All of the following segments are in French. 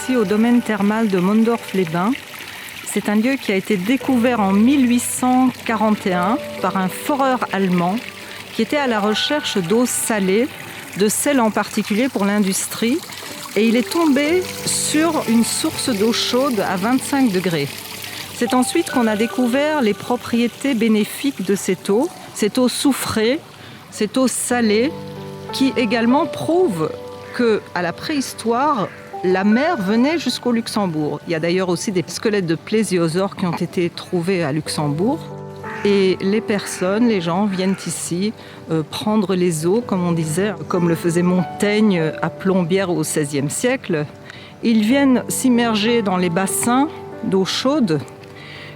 ici au domaine thermal de Mondorf-les-Bains. C'est un lieu qui a été découvert en 1841 par un foreur allemand qui était à la recherche d'eau salée, de sel en particulier pour l'industrie. Et il est tombé sur une source d'eau chaude à 25 degrés. C'est ensuite qu'on a découvert les propriétés bénéfiques de cette eau soufrée, cette eau salée, qui également prouve qu'à la préhistoire, la mer venait jusqu'au Luxembourg. Il y a d'ailleurs aussi des squelettes de plésiosaures qui ont été trouvés à Luxembourg. Et les gens viennent ici prendre les eaux, comme on disait, comme le faisait Montaigne à Plombières au XVIe siècle. Ils viennent s'immerger dans les bassins d'eau chaude,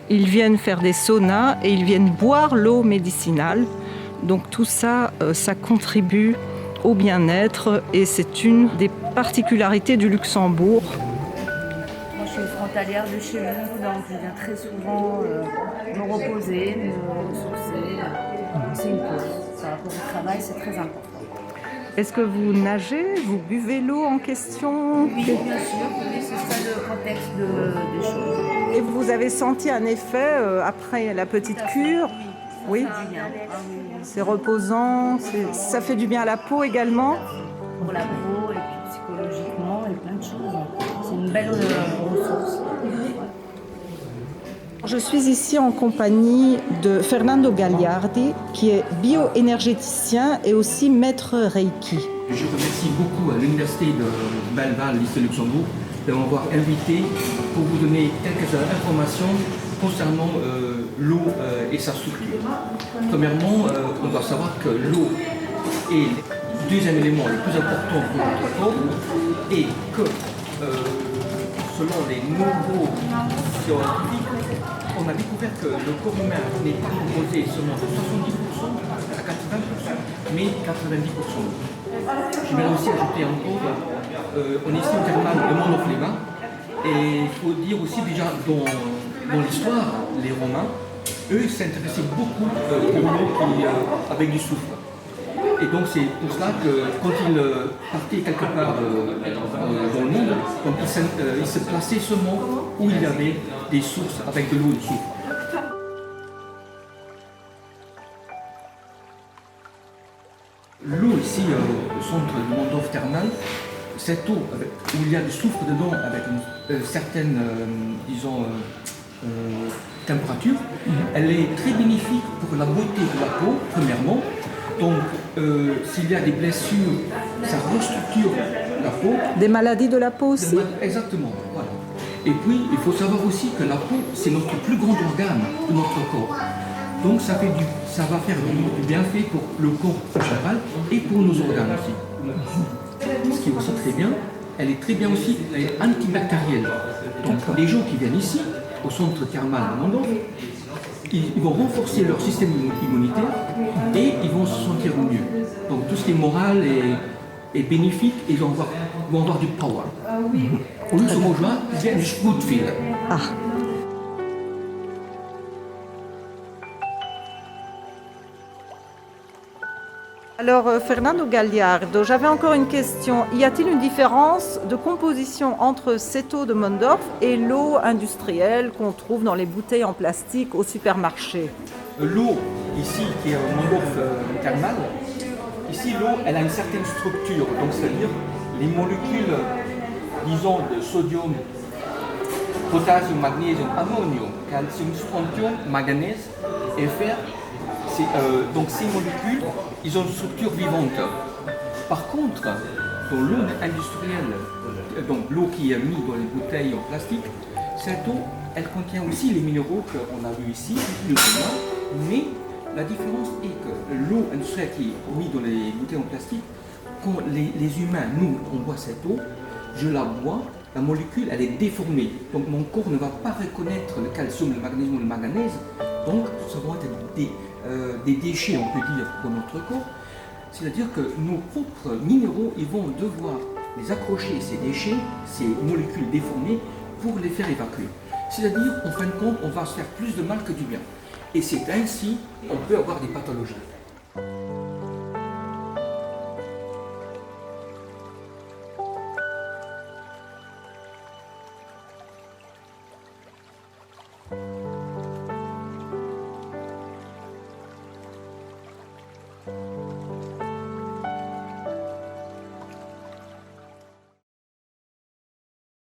ils viennent faire des saunas et ils viennent boire l'eau médicinale. Donc tout ça, ça contribue au bien-être et c'est une des particularités du Luxembourg. Moi, je suis frontalière de chez nous, donc je viens très souvent me reposer, me ressourcer. C'est une pause. Par rapport au travail, c'est très important. Est-ce que vous nagez? Vous buvez l'eau en question? Oui, bien sûr, oui, c'est ça le contexte des choses. Et vous avez senti un effet après la petite cure? Oui. C'est reposant, ça fait du bien à la peau également? Pour la peau et puis psychologiquement et plein de choses. C'est une belle ressource. Je suis ici en compagnie de Fernando Gagliardi, qui est bioénergéticien et aussi maître Reiki. Je remercie beaucoup à l'Université de Belval, lycée Luxembourg, de m'avoir invité pour vous donner quelques informations concernant l'eau et sa structure. Premièrement, on doit savoir que l'eau est le deuxième élément le plus important pour notre corps et que selon les nouveaux scientifiques, on a découvert que le corps humain n'est pas composé seulement de 70% à 80%, mais 90%. Je vais aussi ajouter encore, on est ici au thermal de Mondorf-les-Bains, et il faut dire aussi déjà dans l'histoire, les Romains, eux s'intéressaient beaucoup pour l'eau avec du soufre. Et donc c'est pour cela que quand ils partaient quelque part dans le monde, donc ils se plaçaient seulement où il y avait des sources avec de l'eau et du soufre. L'eau ici au centre du Mondorf thermal, cette eau où il y a du soufre dedans avec une certaine, température, elle est très bénéfique pour la beauté de la peau, premièrement. Donc, s'il y a des blessures, ça restructure la peau. Des maladies de la peau aussi? Exactement, voilà. Et puis, il faut savoir aussi que la peau, c'est notre plus grand organe de notre corps. Donc, ça va faire du bienfait pour le corps en général et pour nos organes aussi. Ce qui est aussi très bien, elle est très bien aussi antibactérielle. Donc, les gens qui viennent ici, au centre thermal de Mondorf, ils vont renforcer leur système immunitaire et ils vont se sentir mieux. Donc tout ce qui est moral est bénéfique et ils vont avoir du power. Au luxembourgeois, ils viennent du good feel. Ah. Alors Fernando Gagliardo, j'avais encore une question. Y a-t-il une différence de composition entre cette eau de Mondorf et l'eau industrielle qu'on trouve dans les bouteilles en plastique au supermarché? L'eau ici, qui est au Mondorf thermal, ici l'eau elle a une certaine structure, donc c'est-à-dire les molécules, disons, de sodium, potassium, magnésium, ammonium, calcium, strontium, manganèse et fer. Donc ces molécules, ils ont une structure vivante. Par contre, dans l'eau industrielle, donc l'eau qui est mise dans les bouteilles en plastique, cette eau, elle contient aussi les minéraux qu'on a vus ici, mais la différence est que l'eau industrielle qui est mise dans les bouteilles en plastique, quand les humains, nous, on boit cette eau, je la bois, la molécule, elle est déformée. Donc mon corps ne va pas reconnaître le calcium, le magnésium ou le manganèse, donc ça va être des déchets, on peut dire, pour notre corps. C'est-à-dire que nos propres minéraux, ils vont devoir les accrocher, ces déchets, ces molécules déformées, pour les faire évacuer. C'est-à-dire, en fin de compte, on va se faire plus de mal que du bien. Et c'est ainsi qu'on peut avoir des pathologies.